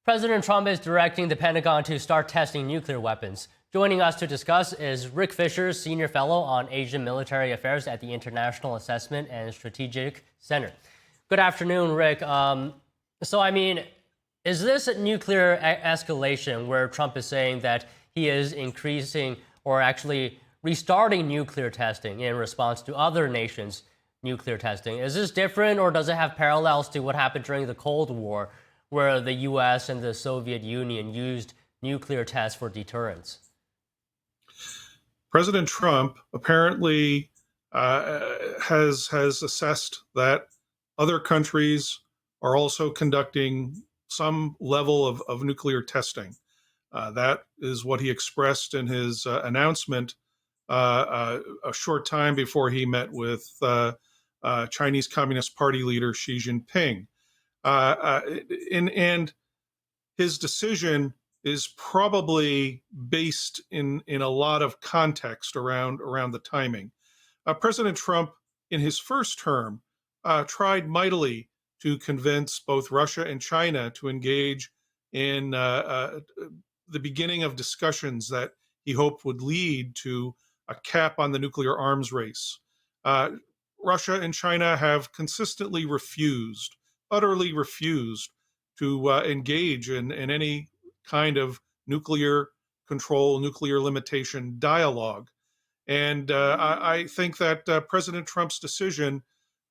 President Trump is directing the Pentagon to start testing nuclear weapons. Joining us to discuss is Rick Fisher, Senior Fellow on Asian Military Affairs at the International Assessment and Strategic Center. Good afternoon, Rick. Is this a nuclear escalation where Trump is saying that he is increasing or actually restarting nuclear testing in response to other nations' nuclear testing? Is this different, or does it have parallels to what happened during the Cold War, where the U.S. and the Soviet Union used nuclear tests for deterrence? President Trump apparently has assessed that other countries are also conducting some level of nuclear testing. That is what he expressed in his announcement a short time before he met with Chinese Communist Party leader Xi Jinping. And his decision is probably based in a lot of context around the timing. President Trump, in his first term, tried mightily to convince both Russia and China to engage in the beginning of discussions that he hoped would lead to a cap on the nuclear arms race. Russia and China have consistently refused, utterly refused, to engage in any kind of nuclear control, nuclear limitation dialogue. And I think that President Trump's decision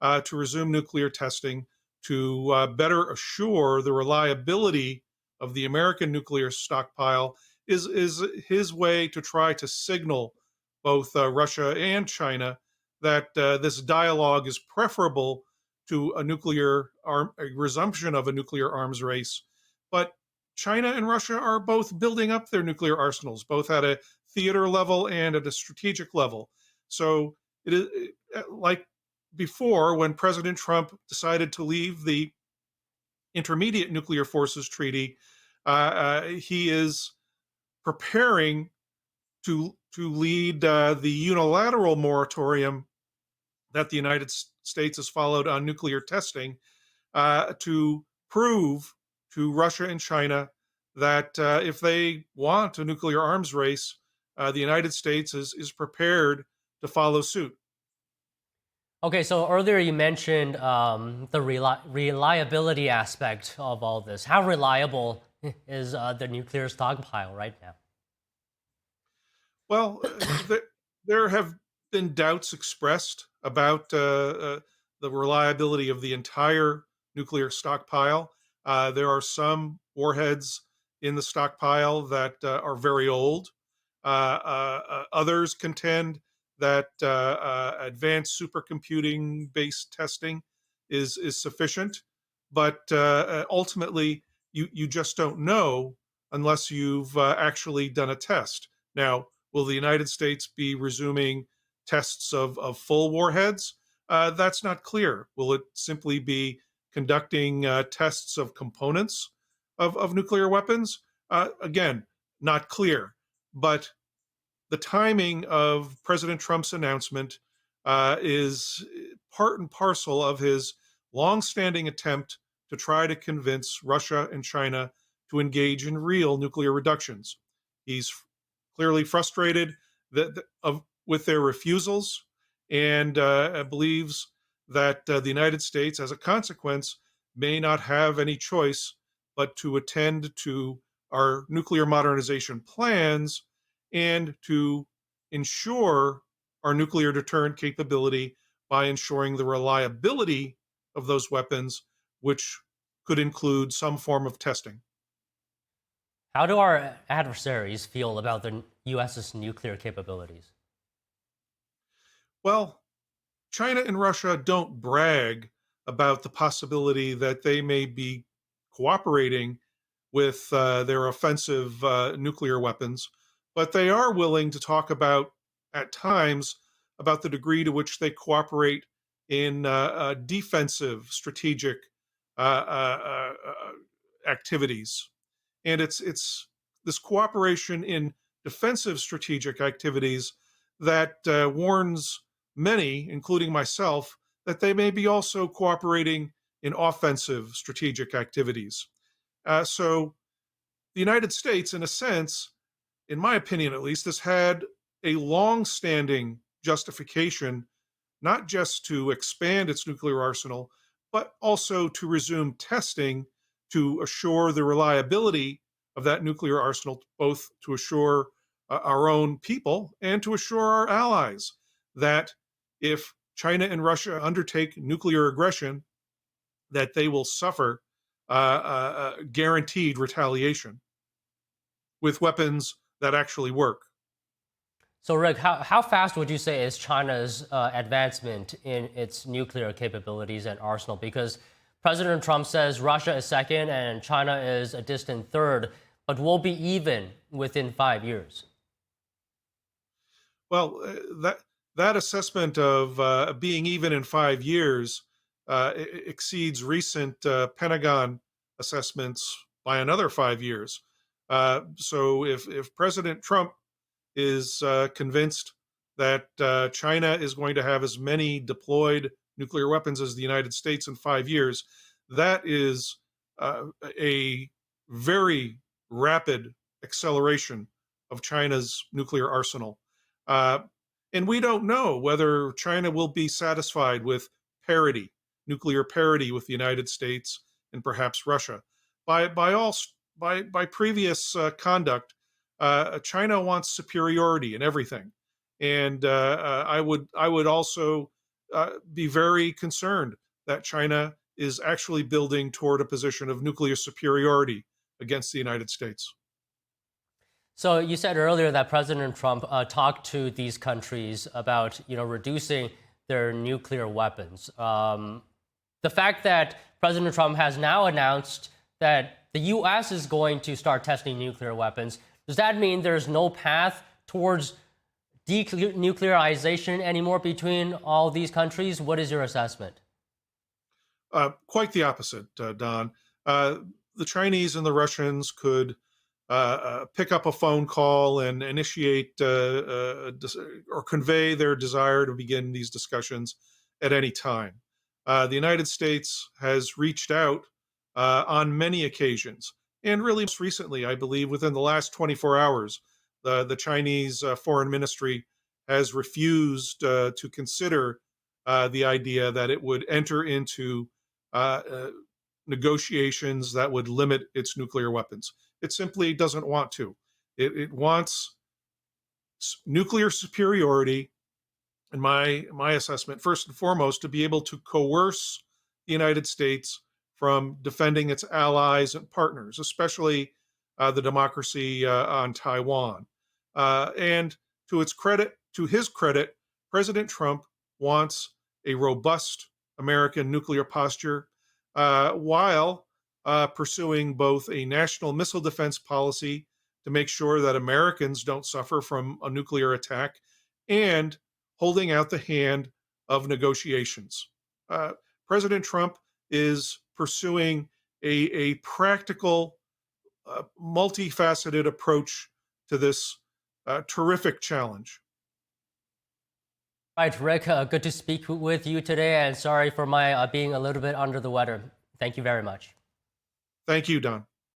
to resume nuclear testing, to better assure the reliability of the American nuclear stockpile, is his way to try to signal both Russia and China that this dialogue is preferable to a resumption of a nuclear arms race. But China and Russia are both building up their nuclear arsenals, both at a theater level and at a strategic level. So it is like before, when President Trump decided to leave the Intermediate Nuclear Forces Treaty, he is preparing to lead the unilateral moratorium that the United States has followed on nuclear testing, to prove to Russia and China that if they want a nuclear arms race, the United States is prepared to follow suit. Okay, so earlier you mentioned the reliability aspect of all this. How reliable is the nuclear stockpile right now? Well, there have been doubts expressed about the reliability of the entire nuclear stockpile. There are some warheads in the stockpile that are very old. Others contend that advanced supercomputing-based testing is sufficient, but ultimately you just don't know unless you've actually done a test. Now, will the United States be resuming tests of full warheads? That's not clear. Will it simply be conducting tests of components of nuclear weapons? Again, not clear. But the timing of President Trump's announcement is part and parcel of his longstanding attempt to try to convince Russia and China to engage in real nuclear reductions. He's clearly frustrated with their refusals, and believes that the United States, as a consequence, may not have any choice but to attend to our nuclear modernization plans and to ensure our nuclear deterrent capability by ensuring the reliability of those weapons, which could include some form of testing. How do our adversaries feel about the U.S.'s nuclear capabilities? Well, China and Russia don't brag about the possibility that they may be cooperating with their offensive nuclear weapons, but they are willing to talk about, at times, about the degree to which they cooperate in defensive strategic activities. And it's this cooperation in defensive strategic activities that warns many, including myself, that they may be also cooperating in offensive strategic activities. So the United States, in a sense, in my opinion at least, has had a long-standing justification not just to expand its nuclear arsenal, but also to resume testing to assure the reliability of that nuclear arsenal, both to assure our own people and to assure our allies that if China and Russia undertake nuclear aggression, that they will suffer guaranteed retaliation with weapons that actually work. So, Rick, how fast would you say is China's advancement in its nuclear capabilities and arsenal? Because President Trump says Russia is second and China is a distant third, but will be even within 5 years. Well, that assessment of being even in 5 years exceeds recent Pentagon assessments by another 5 years. So if President Trump is convinced that China is going to have as many deployed nuclear weapons as the United States in 5 years, that is a very rapid acceleration of China's nuclear arsenal. Uh, and we don't know whether China will be satisfied with parity, nuclear parity with the United States and perhaps Russia. By previous conduct, China wants superiority in everything, and I would also be very concerned that China is actually building toward a position of nuclear superiority against the United States. So you said earlier that President Trump talked to these countries about reducing their nuclear weapons. The fact that President Trump has now announced that the U.S. is going to start testing nuclear weapons, does that mean there's no path towards denuclearization anymore between all these countries? What is your assessment? Quite the opposite, Don. The Chinese and the Russians could pick up a phone call and initiate or convey their desire to begin these discussions at any time. The United States has reached out on many occasions, and really most recently, I believe, within the last 24 hours, the Chinese Foreign Ministry has refused to consider the idea that it would enter into negotiations that would limit its nuclear weapons. It simply doesn't want to. It wants nuclear superiority, in my assessment, first and foremost, to be able to coerce the United States from defending its allies and partners, especially the democracy on Taiwan. And to his credit, President Trump wants a robust American nuclear posture while pursuing both a national missile defense policy to make sure that Americans don't suffer from a nuclear attack, and holding out the hand of negotiations. President Trump is pursuing a practical, multifaceted approach to this terrific challenge. Right, Rick, good to speak with you today, and sorry for my being a little bit under the weather. Thank you very much. Thank you, Don.